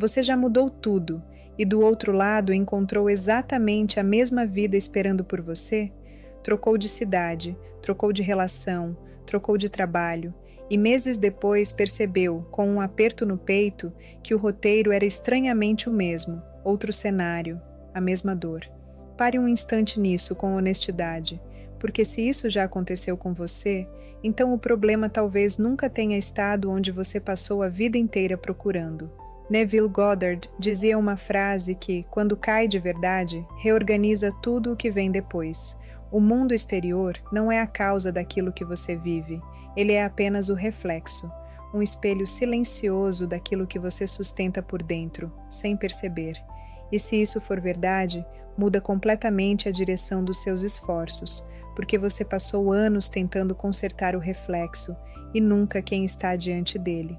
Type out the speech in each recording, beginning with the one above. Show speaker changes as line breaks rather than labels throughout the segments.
Você já mudou tudo e do outro lado encontrou exatamente a mesma vida esperando por você? Trocou de cidade, trocou de relação, trocou de trabalho e meses depois percebeu, com um aperto no peito, que o roteiro era estranhamente o mesmo, outro cenário, a mesma dor. Pare um instante nisso com honestidade, porque se isso já aconteceu com você, então o problema talvez nunca tenha estado onde você passou a vida inteira procurando. Neville Goddard dizia uma frase que, quando cai de verdade, reorganiza tudo o que vem depois. O mundo exterior não é a causa daquilo que você vive, ele é apenas o reflexo, um espelho silencioso daquilo que você sustenta por dentro, sem perceber. E se isso for verdade, muda completamente a direção dos seus esforços, porque você passou anos tentando consertar o reflexo e nunca quem está diante dele.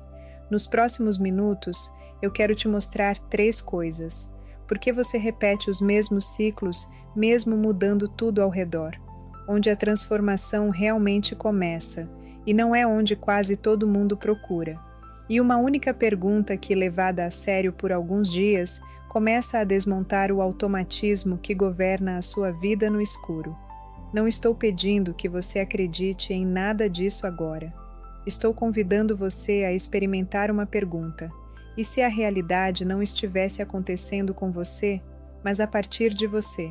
Nos próximos minutos, eu quero te mostrar 3 coisas. Por que você repete os mesmos ciclos, mesmo mudando tudo ao redor? Onde a transformação realmente começa, e não é onde quase todo mundo procura. E uma única pergunta que, levada a sério por alguns dias, começa a desmontar o automatismo que governa a sua vida no escuro. Não estou pedindo que você acredite em nada disso agora. Estou convidando você a experimentar uma pergunta. E se a realidade não estivesse acontecendo com você, mas a partir de você?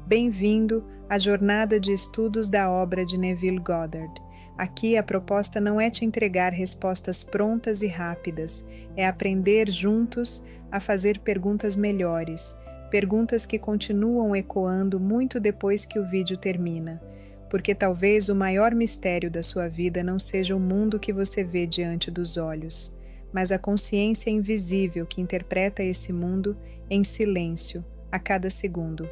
Bem-vindo à jornada de estudos da obra de Neville Goddard. Aqui a proposta não é te entregar respostas prontas e rápidas, é aprender juntos a fazer perguntas melhores, perguntas que continuam ecoando muito depois que o vídeo termina, porque talvez o maior mistério da sua vida não seja o mundo que você vê diante dos olhos, mas a consciência invisível que interpreta esse mundo em silêncio a cada segundo.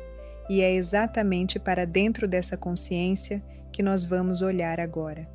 E é exatamente para dentro dessa consciência que nós vamos olhar agora.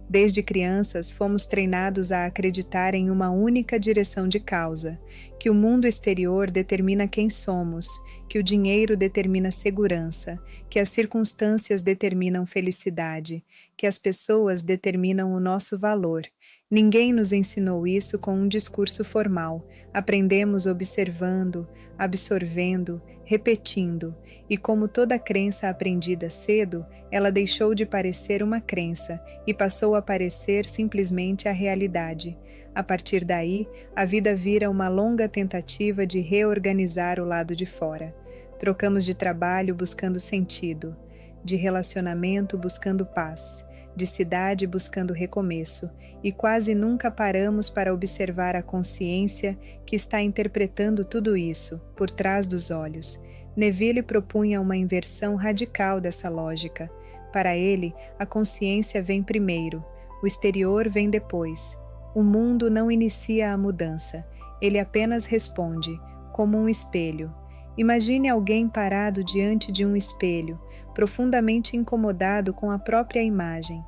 Desde crianças, fomos treinados a acreditar em uma única direção de causa, que o mundo exterior determina quem somos, que o dinheiro determina segurança, que as circunstâncias determinam felicidade, que as pessoas determinam o nosso valor. Ninguém nos ensinou isso com um discurso formal. Aprendemos observando, absorvendo, repetindo, e como toda crença aprendida cedo, ela deixou de parecer uma crença e passou a parecer simplesmente a realidade. A partir daí, a vida vira uma longa tentativa de reorganizar o lado de fora. Trocamos de trabalho buscando sentido, de relacionamento buscando paz, de cidade buscando recomeço, e quase nunca paramos para observar a consciência que está interpretando tudo isso, por trás dos olhos. Neville propunha uma inversão radical dessa lógica. Para ele, a consciência vem primeiro, o exterior vem depois. O mundo não inicia a mudança, ele apenas responde, como um espelho. Imagine alguém parado diante de um espelho, profundamente incomodado com a própria imagem,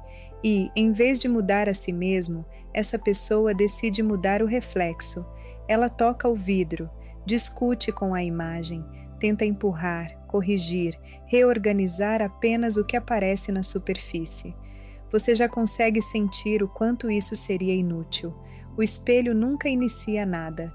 e, em vez de mudar a si mesmo, essa pessoa decide mudar o reflexo. Ela toca o vidro, discute com a imagem, tenta empurrar, corrigir, reorganizar apenas o que aparece na superfície. Você já consegue sentir o quanto isso seria inútil. O espelho nunca inicia nada.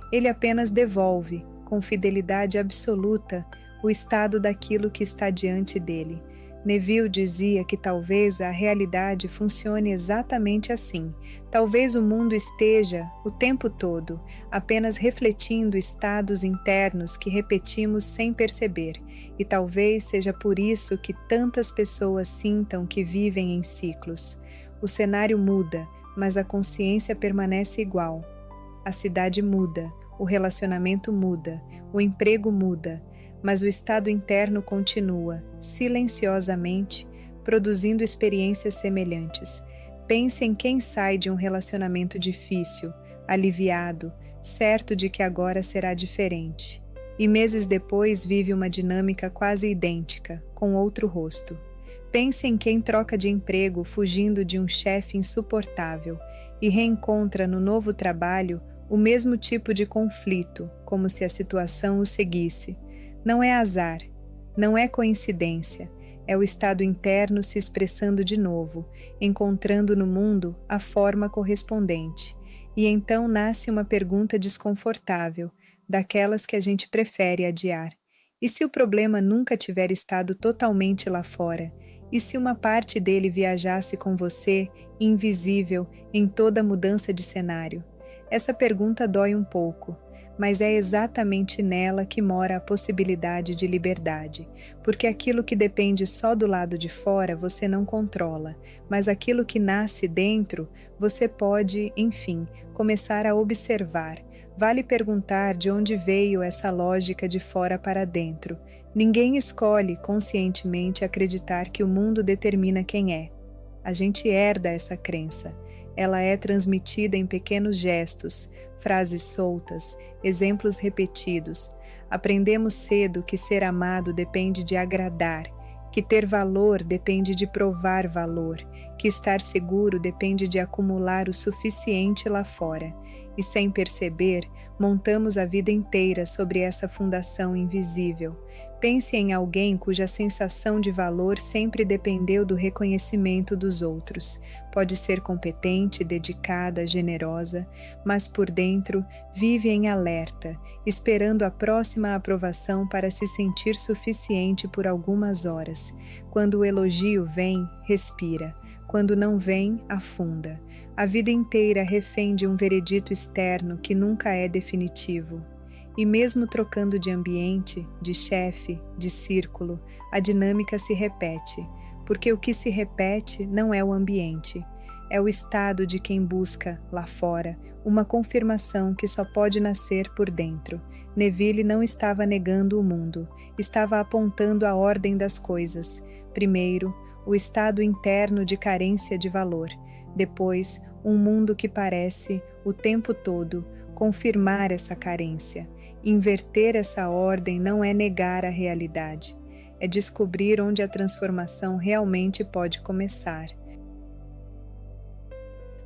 Ele apenas devolve, com fidelidade absoluta, o estado daquilo que está diante dele. Neville dizia que talvez a realidade funcione exatamente assim. Talvez o mundo esteja, o tempo todo, apenas refletindo estados internos que repetimos sem perceber, e talvez seja por isso que tantas pessoas sintam que vivem em ciclos. O cenário muda, mas a consciência permanece igual. A cidade muda, o relacionamento muda, o emprego muda, mas o estado interno continua, silenciosamente, produzindo experiências semelhantes. Pense em quem sai de um relacionamento difícil, aliviado, certo de que agora será diferente. E meses depois vive uma dinâmica quase idêntica, com outro rosto. Pense em quem troca de emprego fugindo de um chefe insuportável e reencontra no novo trabalho o mesmo tipo de conflito, como se a situação o seguisse. Não é azar, não é coincidência, é o estado interno se expressando de novo, encontrando no mundo a forma correspondente. E então nasce uma pergunta desconfortável, daquelas que a gente prefere adiar. E se o problema nunca tiver estado totalmente lá fora? E se uma parte dele viajasse com você, invisível, em toda mudança de cenário? Essa pergunta dói um pouco, mas é exatamente nela que mora a possibilidade de liberdade, porque aquilo que depende só do lado de fora você não controla, mas aquilo que nasce dentro, você pode, enfim, começar a observar. Vale perguntar de onde veio essa lógica de fora para dentro. Ninguém escolhe conscientemente acreditar que o mundo determina quem é. A gente herda essa crença. Ela é transmitida em pequenos gestos, frases soltas, exemplos repetidos. Aprendemos cedo que ser amado depende de agradar, que ter valor depende de provar valor, que estar seguro depende de acumular o suficiente lá fora. E sem perceber, montamos a vida inteira sobre essa fundação invisível. Pense em alguém cuja sensação de valor sempre dependeu do reconhecimento dos outros. Pode ser competente, dedicada, generosa, mas por dentro vive em alerta, esperando a próxima aprovação para se sentir suficiente por algumas horas. Quando o elogio vem, respira. Quando não vem, afunda. A vida inteira refém de um veredito externo que nunca é definitivo. E mesmo trocando de ambiente, de chefe, de círculo, a dinâmica se repete, porque o que se repete não é o ambiente, é o estado de quem busca, lá fora, uma confirmação que só pode nascer por dentro. Neville não estava negando o mundo, estava apontando a ordem das coisas. Primeiro, o estado interno de carência de valor. Depois, um mundo que parece, o tempo todo, confirmar essa carência. Inverter essa ordem não é negar a realidade, é descobrir onde a transformação realmente pode começar.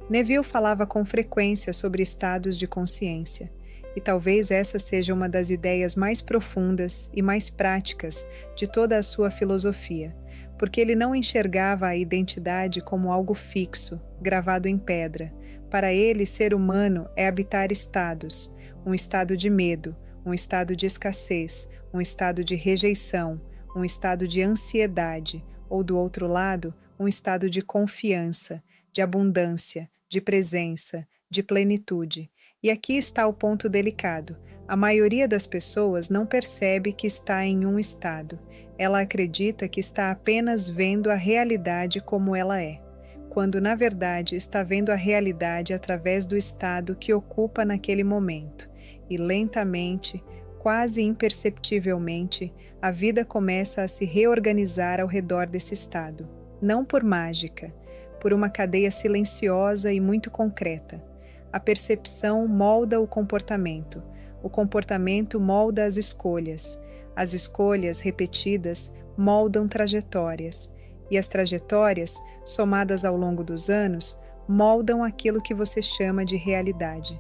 Neville falava com frequência sobre estados de consciência, e talvez essa seja uma das ideias mais profundas e mais práticas de toda a sua filosofia, porque ele não enxergava a identidade como algo fixo, gravado em pedra. Para ele, ser humano é habitar estados, um estado de medo, um estado de escassez, um estado de rejeição, um estado de ansiedade, ou do outro lado, um estado de confiança, de abundância, de presença, de plenitude. E aqui está o ponto delicado. A maioria das pessoas não percebe que está em um estado. Ela acredita que está apenas vendo a realidade como ela é, quando na verdade está vendo a realidade através do estado que ocupa naquele momento. E lentamente, quase imperceptivelmente, a vida começa a se reorganizar ao redor desse estado. Não por mágica, por uma cadeia silenciosa e muito concreta. A percepção molda o comportamento molda as escolhas repetidas moldam trajetórias, e as trajetórias, somadas ao longo dos anos, moldam aquilo que você chama de realidade.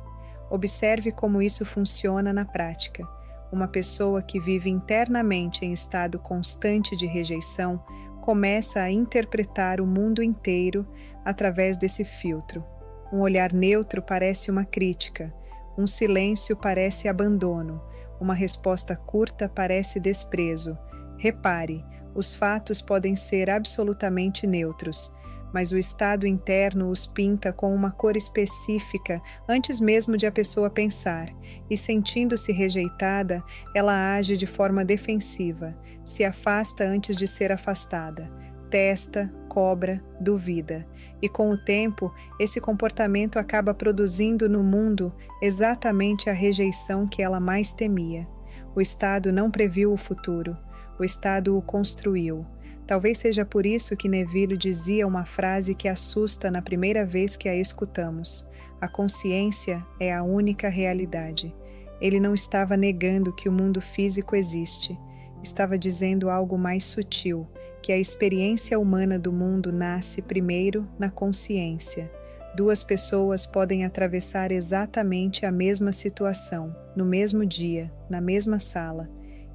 Observe como isso funciona na prática. Uma pessoa que vive internamente em estado constante de rejeição começa a interpretar o mundo inteiro através desse filtro. Um olhar neutro parece uma crítica, um silêncio parece abandono, uma resposta curta parece desprezo. Repare, os fatos podem ser absolutamente neutros, mas o estado interno os pinta com uma cor específica antes mesmo de a pessoa pensar, e sentindo-se rejeitada, ela age de forma defensiva, se afasta antes de ser afastada, testa, cobra, duvida. E com o tempo, esse comportamento acaba produzindo no mundo exatamente a rejeição que ela mais temia. O estado não previu o futuro, o estado o construiu. Talvez seja por isso que Neville dizia uma frase que assusta na primeira vez que a escutamos: a consciência é a única realidade. Ele não estava negando que o mundo físico existe, estava dizendo algo mais sutil, que a experiência humana do mundo nasce primeiro na consciência. Duas pessoas podem atravessar exatamente a mesma situação, no mesmo dia, na mesma sala,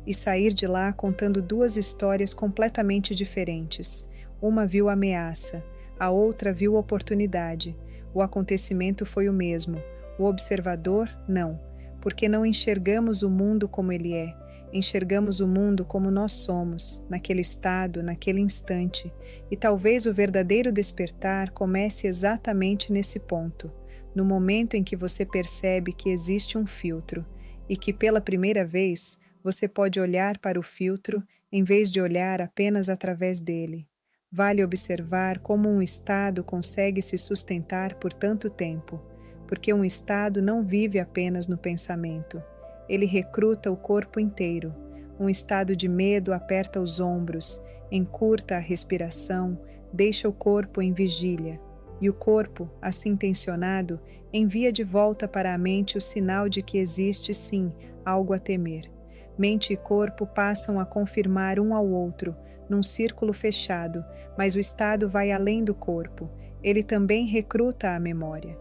e sair de lá contando duas histórias completamente diferentes. Uma viu ameaça, a outra viu oportunidade. O acontecimento foi o mesmo. O observador, não, porque não enxergamos o mundo como ele é, enxergamos o mundo como nós somos, naquele estado, naquele instante, e talvez o verdadeiro despertar comece exatamente nesse ponto, no momento em que você percebe que existe um filtro, e que pela primeira vez você pode olhar para o filtro em vez de olhar apenas através dele. Vale observar como um estado consegue se sustentar por tanto tempo, porque um estado não vive apenas no pensamento. Ele recruta o corpo inteiro. Um estado de medo aperta os ombros, encurta a respiração, deixa o corpo em vigília. E o corpo, assim tensionado, envia de volta para a mente o sinal de que existe, sim, algo a temer. Mente e corpo passam a confirmar um ao outro, num círculo fechado, mas o estado vai além do corpo. Ele também recruta a memória.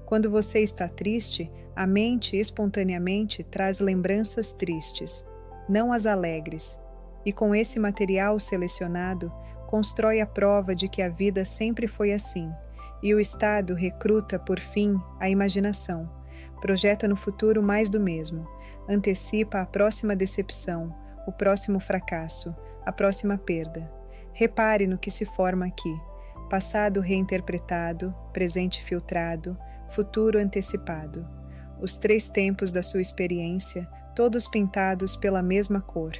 Quando você está triste, a mente espontaneamente traz lembranças tristes, não as alegres. E com esse material selecionado, constrói a prova de que a vida sempre foi assim. E o estado recruta, por fim, a imaginação. Projeta no futuro mais do mesmo. Antecipa a próxima decepção, o próximo fracasso, a próxima perda. Repare no que se forma aqui. Passado reinterpretado, presente filtrado, futuro antecipado. Os 3 tempos da sua experiência, todos pintados pela mesma cor.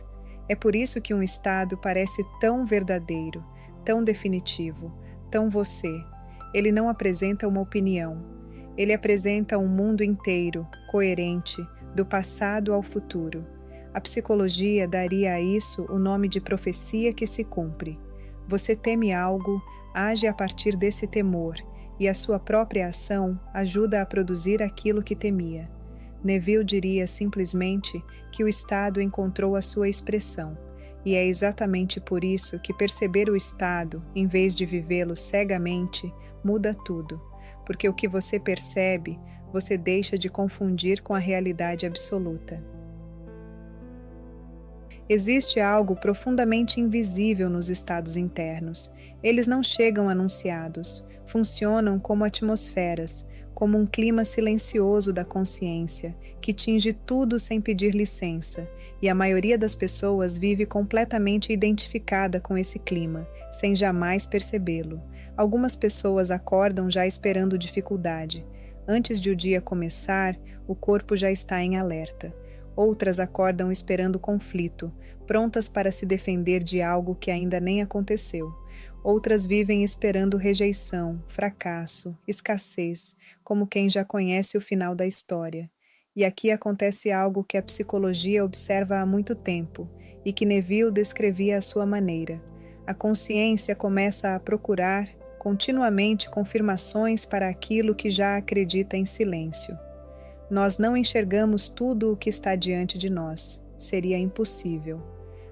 É por isso que um estado parece tão verdadeiro, tão definitivo, tão você. Ele não apresenta uma opinião. Ele apresenta um mundo inteiro, coerente, do passado ao futuro. A psicologia daria a isso o nome de profecia que se cumpre. Você teme algo, age a partir desse temor, e a sua própria ação ajuda a produzir aquilo que temia. Neville diria simplesmente que o estado encontrou a sua expressão, e é exatamente por isso que perceber o estado, em vez de vivê-lo cegamente, muda tudo, porque o que você percebe, você deixa de confundir com a realidade absoluta. Existe algo profundamente invisível nos estados internos. Eles não chegam anunciados, funcionam como atmosferas, como um clima silencioso da consciência, que tinge tudo sem pedir licença, e a maioria das pessoas vive completamente identificada com esse clima, sem jamais percebê-lo. Algumas pessoas acordam já esperando dificuldade. Antes de o dia começar, o corpo já está em alerta. Outras acordam esperando conflito, prontas para se defender de algo que ainda nem aconteceu. Outras vivem esperando rejeição, fracasso, escassez, como quem já conhece o final da história. E aqui acontece algo que a psicologia observa há muito tempo e que Neville descrevia à sua maneira. A consciência começa a procurar continuamente confirmações para aquilo que já acredita em silêncio. Nós não enxergamos tudo o que está diante de nós. Seria impossível.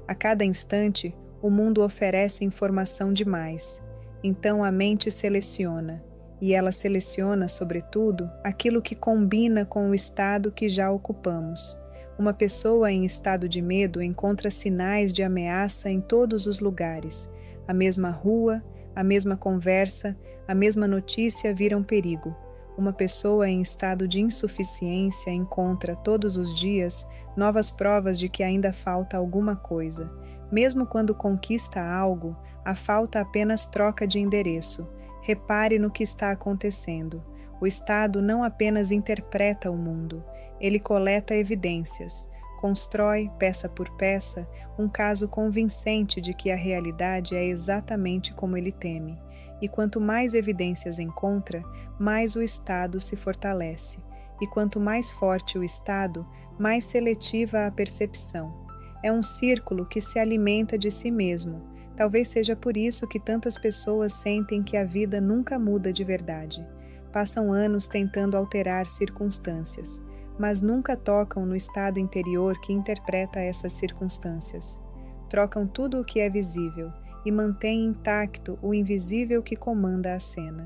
A cada instante, o mundo oferece informação demais. Então a mente seleciona, e ela seleciona, sobretudo, aquilo que combina com o estado que já ocupamos. Uma pessoa em estado de medo encontra sinais de ameaça em todos os lugares. A mesma rua, a mesma conversa, a mesma notícia viram perigo. Uma pessoa em estado de insuficiência encontra, todos os dias, novas provas de que ainda falta alguma coisa. Mesmo quando conquista algo, a falta apenas troca de endereço. Repare no que está acontecendo. O estado não apenas interpreta o mundo, ele coleta evidências, constrói, peça por peça, um caso convincente de que a realidade é exatamente como ele teme. E quanto mais evidências encontra, mais o estado se fortalece. E quanto mais forte o estado, mais seletiva a percepção. É um círculo que se alimenta de si mesmo. Talvez seja por isso que tantas pessoas sentem que a vida nunca muda de verdade. Passam anos tentando alterar circunstâncias, mas nunca tocam no estado interior que interpreta essas circunstâncias. Trocam tudo o que é visível e mantêm intacto o invisível que comanda a cena.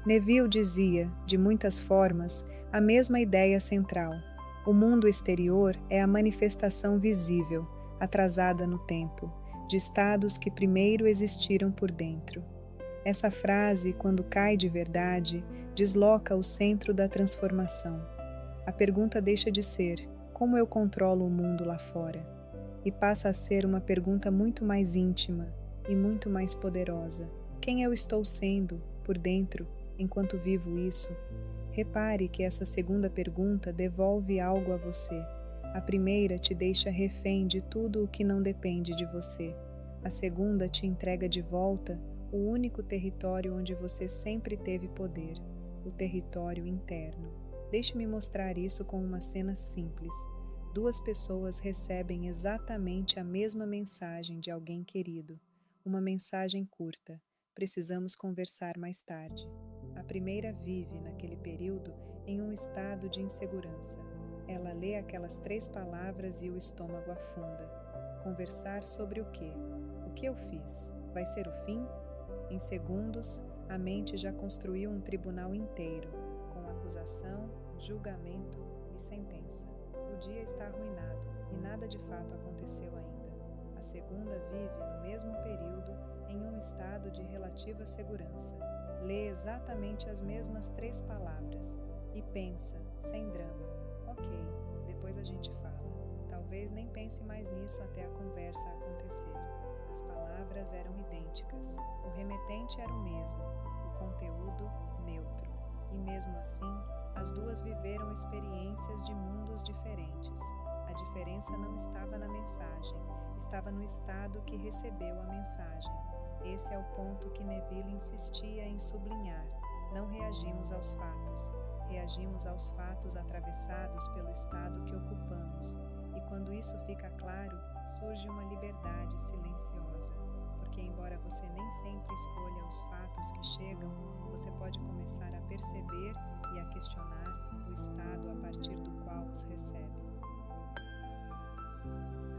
Neville dizia, de muitas formas, a mesma ideia central. O mundo exterior é a manifestação visível, atrasada no tempo, de estados que primeiro existiram por dentro. Essa frase, quando cai de verdade, desloca o centro da transformação. A pergunta deixa de ser: como eu controlo o mundo lá fora? E passa a ser uma pergunta muito mais íntima e muito mais poderosa. Quem eu estou sendo, por dentro, enquanto vivo isso? Repare que essa segunda pergunta devolve algo a você. A primeira te deixa refém de tudo o que não depende de você. A segunda te entrega de volta o único território onde você sempre teve poder, o território interno. Deixe-me mostrar isso com uma cena simples. Duas pessoas recebem exatamente a mesma mensagem de alguém querido. Uma mensagem curta: precisamos conversar mais tarde. A primeira vive, naquele período, em um estado de insegurança. Ela lê aquelas 3 palavras e o estômago afunda. Conversar sobre o quê? O que eu fiz? Vai ser o fim? Em segundos, a mente já construiu um tribunal inteiro, com acusação, julgamento e sentença. O dia está arruinado e nada de fato aconteceu ainda. A segunda vive, no mesmo período, em um estado de relativa segurança. Lê exatamente as mesmas 3 palavras e pensa, sem drama: ok, depois a gente fala. Talvez nem pense mais nisso até a conversa acontecer. As palavras eram idênticas, o remetente era o mesmo, o conteúdo neutro. E mesmo assim, as duas viveram experiências de mundos diferentes. A diferença não estava na mensagem, estava no estado que recebeu a mensagem. Esse é o ponto que Neville insistia em sublinhar. Não reagimos aos fatos, reagimos aos fatos atravessados pelo estado que ocupamos. E quando isso fica claro, surge uma liberdade silenciosa. Porque embora você nem sempre escolha os fatos que chegam, você pode começar a perceber e a questionar o estado a partir do qual os recebe.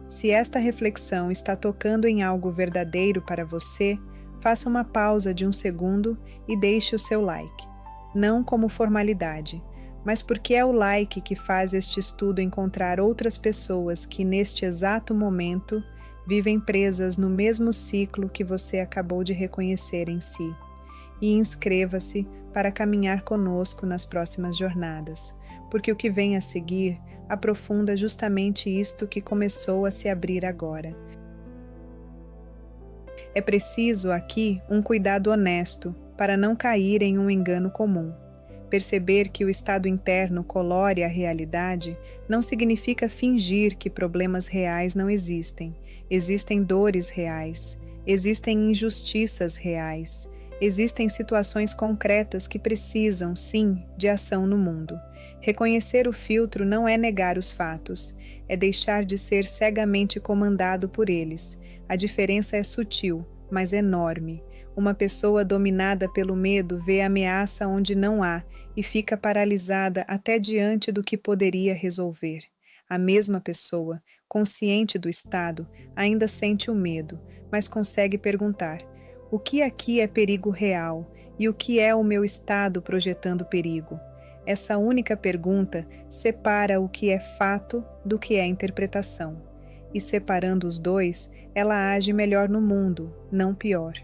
Se esta reflexão está tocando em algo verdadeiro para você, faça uma pausa de 1 segundo e deixe o seu like. Não como formalidade, mas porque é o like que faz este estudo encontrar outras pessoas que, neste exato momento, vivem presas no mesmo ciclo que você acabou de reconhecer em si. E inscreva-se para caminhar conosco nas próximas jornadas, porque o que vem a seguir aprofunda justamente isto que começou a se abrir agora. É preciso aqui um cuidado honesto para não cair em um engano comum. Perceber que o estado interno colore a realidade não significa fingir que problemas reais não existem. Existem dores reais, existem injustiças reais, existem situações concretas que precisam, sim, de ação no mundo. Reconhecer o filtro não é negar os fatos, é deixar de ser cegamente comandado por eles. A diferença é sutil, mas enorme. Uma pessoa dominada pelo medo vê ameaça onde não há e fica paralisada até diante do que poderia resolver. A mesma pessoa, consciente do estado, ainda sente o medo, mas consegue perguntar: o que aqui é perigo real e o que é o meu estado projetando perigo? Essa única pergunta separa o que é fato do que é interpretação. E separando os dois, ela age melhor no mundo, não pior.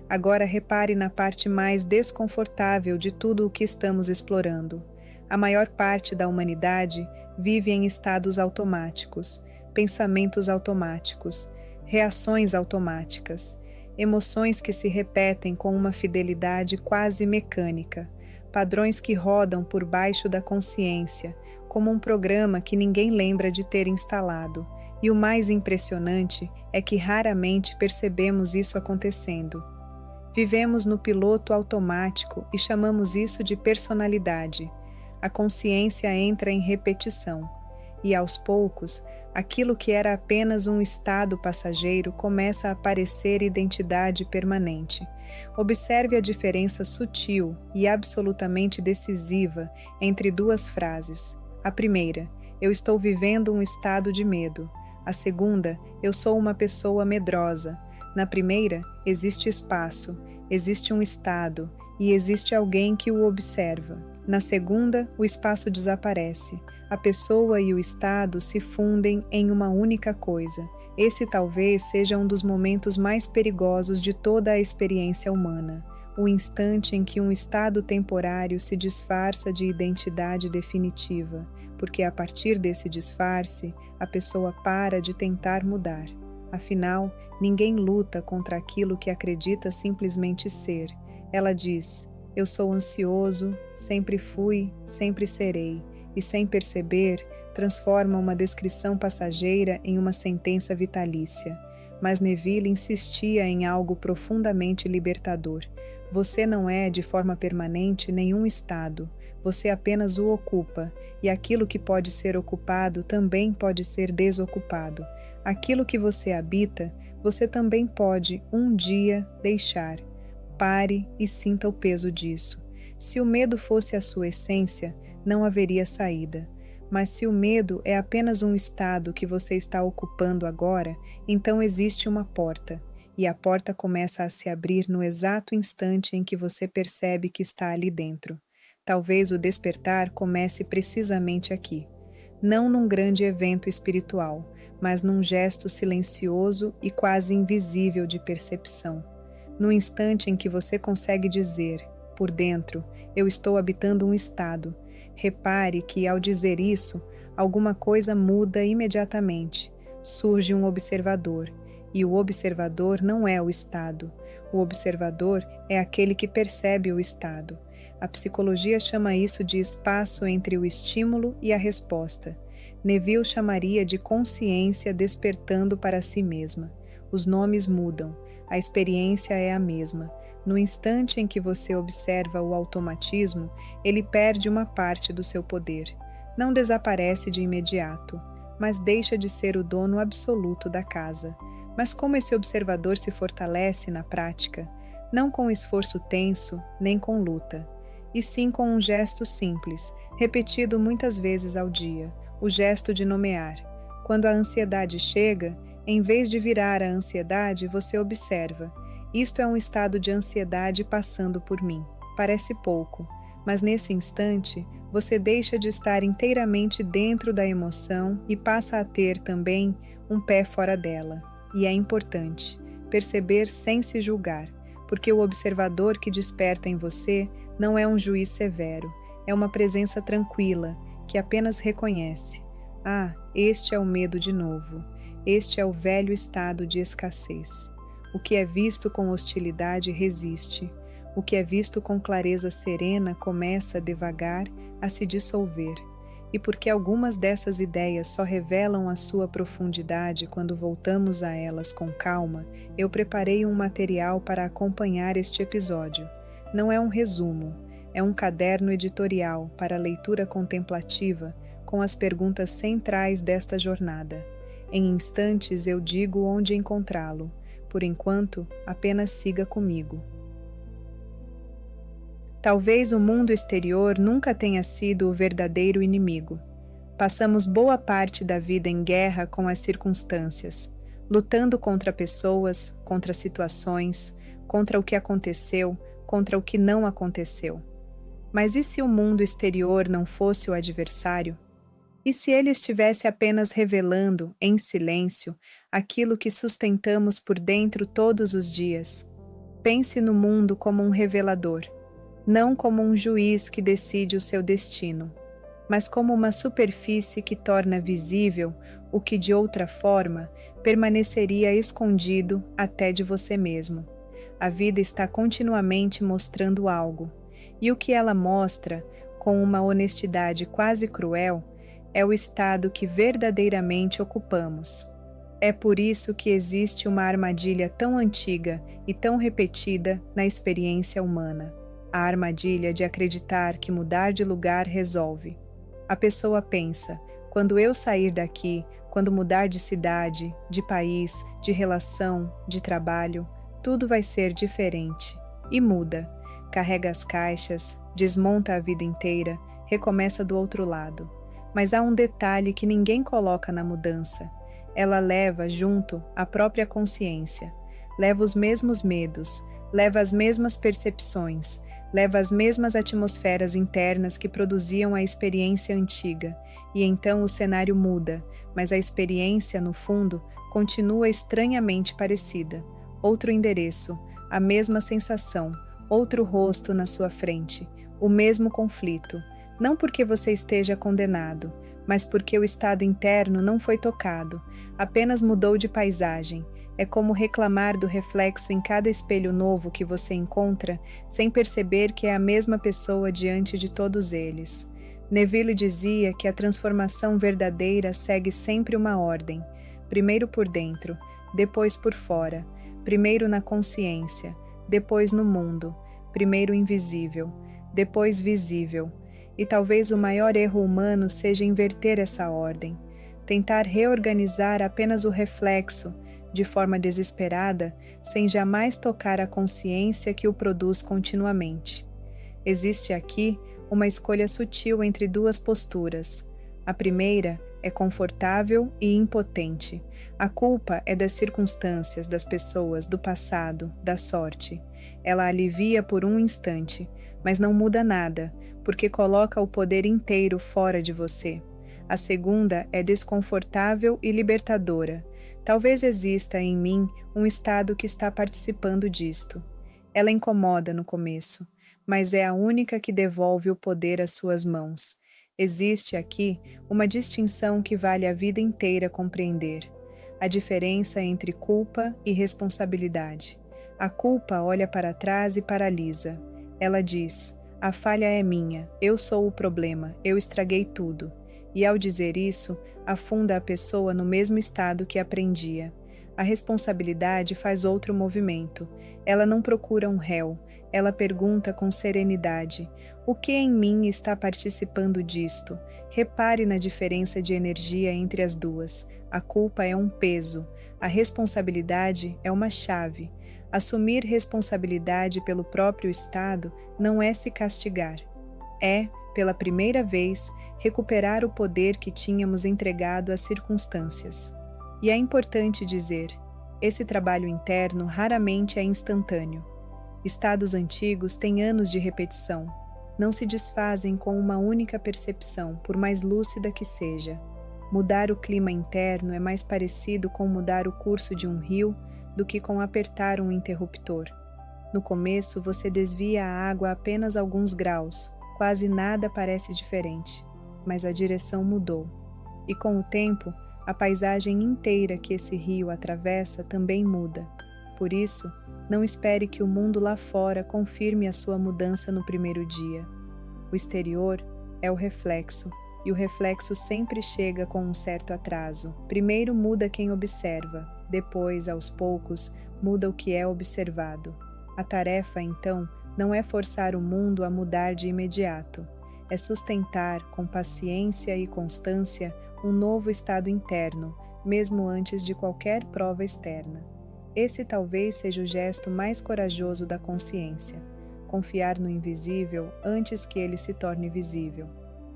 Agora repare na parte mais desconfortável de tudo o que estamos explorando. A maior parte da humanidade vive em estados automáticos, pensamentos automáticos, reações automáticas, emoções que se repetem com uma fidelidade quase mecânica, padrões que rodam por baixo da consciência, como um programa que ninguém lembra de ter instalado. E o mais impressionante é que raramente percebemos isso acontecendo. Vivemos no piloto automático e chamamos isso de personalidade. A consciência entra em repetição, e aos poucos, aquilo que era apenas um estado passageiro começa a parecer identidade permanente. Observe a diferença sutil e absolutamente decisiva entre 2 frases. A primeira: eu estou vivendo um estado de medo. A segunda: eu sou uma pessoa medrosa. Na primeira, existe espaço, existe um estado e existe alguém que o observa. Na segunda, o espaço desaparece. A pessoa e o estado se fundem em uma única coisa. Esse talvez seja um dos momentos mais perigosos de toda a experiência humana. O instante em que um estado temporário se disfarça de identidade definitiva. porque a partir desse disfarce, a pessoa para de tentar mudar. Afinal, ninguém luta contra aquilo que acredita simplesmente ser. Ela diz: eu sou ansioso, sempre fui, sempre serei, e sem perceber, transforma uma descrição passageira em uma sentença vitalícia. Mas Neville insistia em algo profundamente libertador. Você não é, de forma permanente, nenhum estado. Você apenas o ocupa, e aquilo que pode ser ocupado também pode ser desocupado. Aquilo que você habita, você também pode, um dia, deixar. Pare e sinta o peso disso. Se o medo fosse a sua essência, não haveria saída. Mas se o medo é apenas um estado que você está ocupando agora, então existe uma porta, e a porta começa a se abrir no exato instante em que você percebe que está ali dentro. Talvez o despertar comece precisamente aqui. Não num grande evento espiritual, mas num gesto silencioso e quase invisível de percepção. No instante em que você consegue dizer, por dentro, eu estou habitando um estado. Repare que, ao dizer isso, alguma coisa muda imediatamente. Surge um observador, e o observador não é o estado. O observador é aquele que percebe o estado. A psicologia chama isso de espaço entre o estímulo e a resposta. Neville chamaria de consciência despertando para si mesma. Os nomes mudam, a experiência é a mesma. No instante em que você observa o automatismo, ele perde uma parte do seu poder. Não desaparece de imediato, mas deixa de ser o dono absoluto da casa. Mas como esse observador se fortalece na prática? Não com esforço tenso, nem com luta, e sim com um gesto simples, repetido muitas vezes ao dia, o gesto de nomear. Quando a ansiedade chega, em vez de virar a ansiedade, você observa: isto é um estado de ansiedade passando por mim. Parece pouco, mas nesse instante, você deixa de estar inteiramente dentro da emoção e passa a ter também um pé fora dela. E é importante perceber sem se julgar, porque o observador que desperta em você não é um juiz severo, é uma presença tranquila, que apenas reconhece: ah, este é o medo de novo, este é o velho estado de escassez. O que é visto com hostilidade resiste. O que é visto com clareza serena começa devagar a se dissolver. E porque algumas dessas ideias só revelam a sua profundidade quando voltamos a elas com calma, eu preparei um material para acompanhar este episódio. Não é um resumo, é um caderno editorial para leitura contemplativa com as perguntas centrais desta jornada. Em instantes eu digo onde encontrá-lo. Por enquanto, apenas siga comigo. Talvez o mundo exterior nunca tenha sido o verdadeiro inimigo. Passamos boa parte da vida em guerra com as circunstâncias, lutando contra pessoas, contra situações, contra o que aconteceu, contra o que não aconteceu. Mas e se o mundo exterior não fosse o adversário? E se ele estivesse apenas revelando, em silêncio, aquilo que sustentamos por dentro todos os dias? Pense no mundo como um revelador, não como um juiz que decide o seu destino, mas como uma superfície que torna visível o que de outra forma permaneceria escondido até de você mesmo. A vida está continuamente mostrando algo, e o que ela mostra, com uma honestidade quase cruel, é o estado que verdadeiramente ocupamos. É por isso que existe uma armadilha tão antiga e tão repetida na experiência humana. A armadilha de acreditar que mudar de lugar resolve. A pessoa pensa: quando eu sair daqui, quando mudar de cidade, de país, de relação, de trabalho, tudo vai ser diferente. E muda. Carrega as caixas, desmonta a vida inteira, recomeça do outro lado. Mas há um detalhe que ninguém coloca na mudança. Ela leva junto a própria consciência, leva os mesmos medos, leva as mesmas percepções, leva as mesmas atmosferas internas que produziam a experiência antiga, e então o cenário muda, mas a experiência, no fundo, continua estranhamente parecida. Outro endereço, a mesma sensação, outro rosto na sua frente, o mesmo conflito. Não porque você esteja condenado, mas porque o estado interno não foi tocado, apenas mudou de paisagem. É como reclamar do reflexo em cada espelho novo que você encontra, sem perceber que é a mesma pessoa diante de todos eles. Neville dizia que a transformação verdadeira segue sempre uma ordem: primeiro por dentro, depois por fora, primeiro na consciência, depois no mundo, primeiro invisível, depois visível. E talvez o maior erro humano seja inverter essa ordem, tentar reorganizar apenas o reflexo, de forma desesperada, sem jamais tocar a consciência que o produz continuamente. Existe aqui uma escolha sutil entre duas posturas. A primeira é confortável e impotente. A culpa é das circunstâncias, das pessoas, do passado, da sorte. Ela alivia por um instante, mas não muda nada, porque coloca o poder inteiro fora de você. A segunda é desconfortável e libertadora. Talvez exista em mim um estado que está participando disto. Ela incomoda no começo, mas é a única que devolve o poder às suas mãos. Existe aqui uma distinção que vale a vida inteira compreender: a diferença entre culpa e responsabilidade. A culpa olha para trás e paralisa. Ela diz: a falha é minha, eu sou o problema, eu estraguei tudo. E ao dizer isso, afunda a pessoa no mesmo estado que aprendia. A responsabilidade faz outro movimento. Ela não procura um réu, ela pergunta com serenidade: o que em mim está participando disto? Repare na diferença de energia entre as duas. A culpa é um peso, a responsabilidade é uma chave. Assumir responsabilidade pelo próprio estado não é se castigar. É, pela primeira vez, recuperar o poder que tínhamos entregado às circunstâncias. E é importante dizer, esse trabalho interno raramente é instantâneo. Estados antigos têm anos de repetição. Não se desfazem com uma única percepção, por mais lúcida que seja. Mudar o clima interno é mais parecido com mudar o curso de um rio do que com apertar um interruptor. No começo, você desvia a água apenas alguns graus, quase nada parece diferente. Mas a direção mudou. E com o tempo, a paisagem inteira que esse rio atravessa também muda. Por isso, não espere que o mundo lá fora confirme a sua mudança no primeiro dia. O exterior é o reflexo, e o reflexo sempre chega com um certo atraso. Primeiro muda quem observa, depois, aos poucos, muda o que é observado. A tarefa, então, não é forçar o mundo a mudar de imediato. É sustentar, com paciência e constância, um novo estado interno, mesmo antes de qualquer prova externa. Esse talvez seja o gesto mais corajoso da consciência: confiar no invisível antes que ele se torne visível.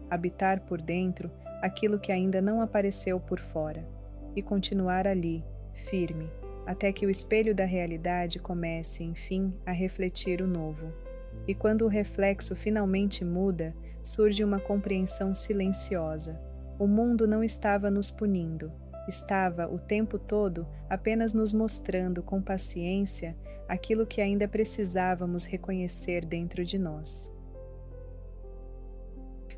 Habitar por dentro aquilo que ainda não apareceu por fora. E continuar ali, firme, até que o espelho da realidade comece, enfim, a refletir o novo. E quando o reflexo finalmente muda, surge uma compreensão silenciosa. O mundo não estava nos punindo, estava o tempo todo apenas nos mostrando com paciência aquilo que ainda precisávamos reconhecer dentro de nós.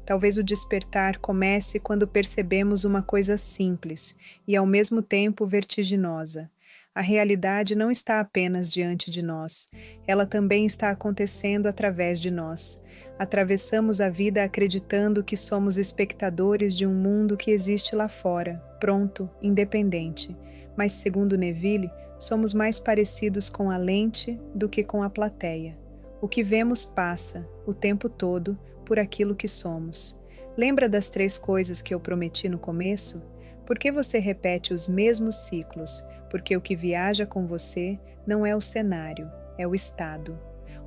Talvez o despertar comece quando percebemos uma coisa simples e ao mesmo tempo vertiginosa. A realidade não está apenas diante de nós, ela também está acontecendo através de nós. Atravessamos a vida acreditando que somos espectadores de um mundo que existe lá fora, pronto, independente. Mas, segundo Neville, somos mais parecidos com a lente do que com a plateia. O que vemos passa, o tempo todo, por aquilo que somos. Lembra das 3 coisas que eu prometi no começo? Por que você repete os mesmos ciclos? Porque o que viaja com você não é o cenário, é o estado,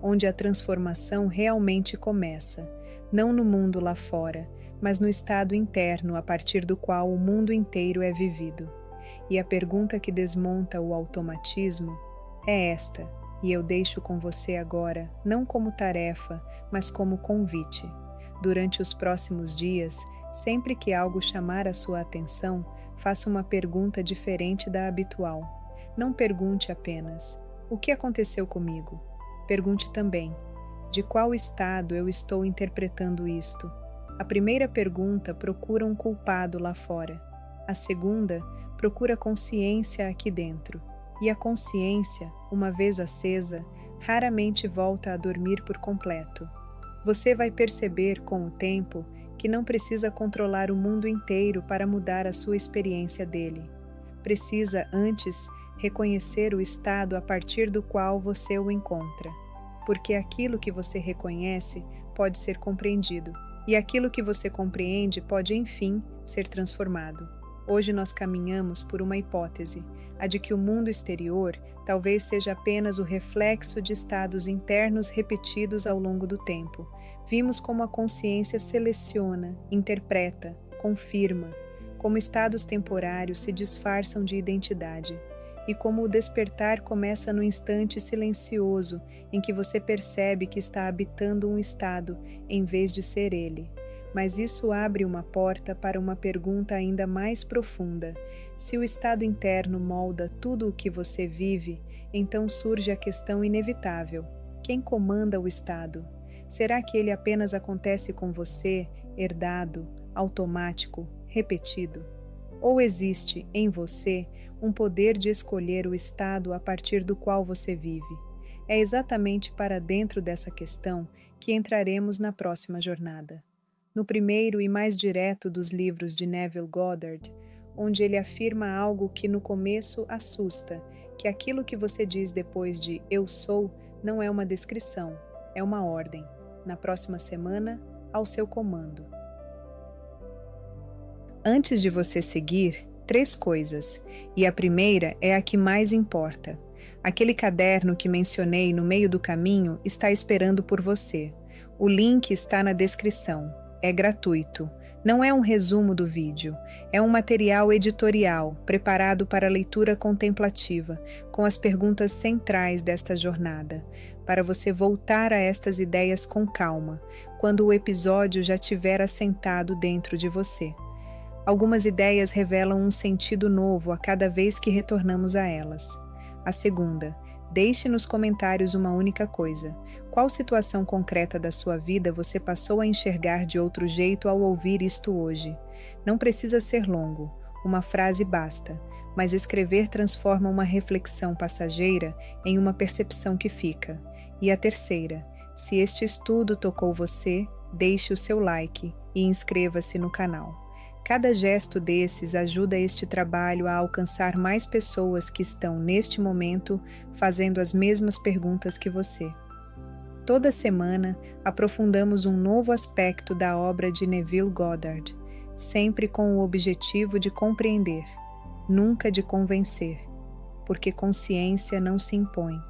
onde a transformação realmente começa, não no mundo lá fora, mas no estado interno a partir do qual o mundo inteiro é vivido. E a pergunta que desmonta o automatismo é esta, e eu deixo com você agora, não como tarefa, mas como convite. Durante os próximos dias, sempre que algo chamar a sua atenção, faça uma pergunta diferente da habitual. Não pergunte apenas: o que aconteceu comigo? Pergunte também: de qual estado eu estou interpretando isto? A primeira pergunta procura um culpado lá fora. A segunda procura consciência aqui dentro. E a consciência, uma vez acesa, raramente volta a dormir por completo. Você vai perceber com o tempo que não precisa controlar o mundo inteiro para mudar a sua experiência dele. Precisa, antes, reconhecer o estado a partir do qual você o encontra. Porque aquilo que você reconhece pode ser compreendido, e aquilo que você compreende pode, enfim, ser transformado. Hoje nós caminhamos por uma hipótese, a de que o mundo exterior talvez seja apenas o reflexo de estados internos repetidos ao longo do tempo. Vimos como a consciência seleciona, interpreta, confirma, como estados temporários se disfarçam de identidade, e como o despertar começa no instante silencioso em que você percebe que está habitando um estado em vez de ser ele. Mas isso abre uma porta para uma pergunta ainda mais profunda. Se o estado interno molda tudo o que você vive, então surge a questão inevitável: quem comanda o estado? Será que ele apenas acontece com você, herdado, automático, repetido? Ou existe, em você, um poder de escolher o estado a partir do qual você vive? É exatamente para dentro dessa questão que entraremos na próxima jornada. No primeiro e mais direto dos livros de Neville Goddard, onde ele afirma algo que no começo assusta, que aquilo que você diz depois de "eu sou" não é uma descrição, é uma ordem. Na próxima semana, ao seu comando. Antes de você seguir, 3 coisas, e a primeira é a que mais importa. Aquele caderno que mencionei no meio do caminho está esperando por você. O link está na descrição. É gratuito. Não é um resumo do vídeo. É um material editorial, preparado para leitura contemplativa, com as perguntas centrais desta jornada, para você voltar a estas ideias com calma, quando o episódio já tiver assentado dentro de você. Algumas ideias revelam um sentido novo a cada vez que retornamos a elas. A segunda, deixe nos comentários uma única coisa. Qual situação concreta da sua vida você passou a enxergar de outro jeito ao ouvir isto hoje? Não precisa ser longo, uma frase basta, mas escrever transforma uma reflexão passageira em uma percepção que fica. E a terceira, se este estudo tocou você, deixe o seu like e inscreva-se no canal. Cada gesto desses ajuda este trabalho a alcançar mais pessoas que estão, neste momento, fazendo as mesmas perguntas que você. Toda semana, aprofundamos um novo aspecto da obra de Neville Goddard, sempre com o objetivo de compreender, nunca de convencer, porque consciência não se impõe,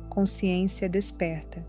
consciência desperta.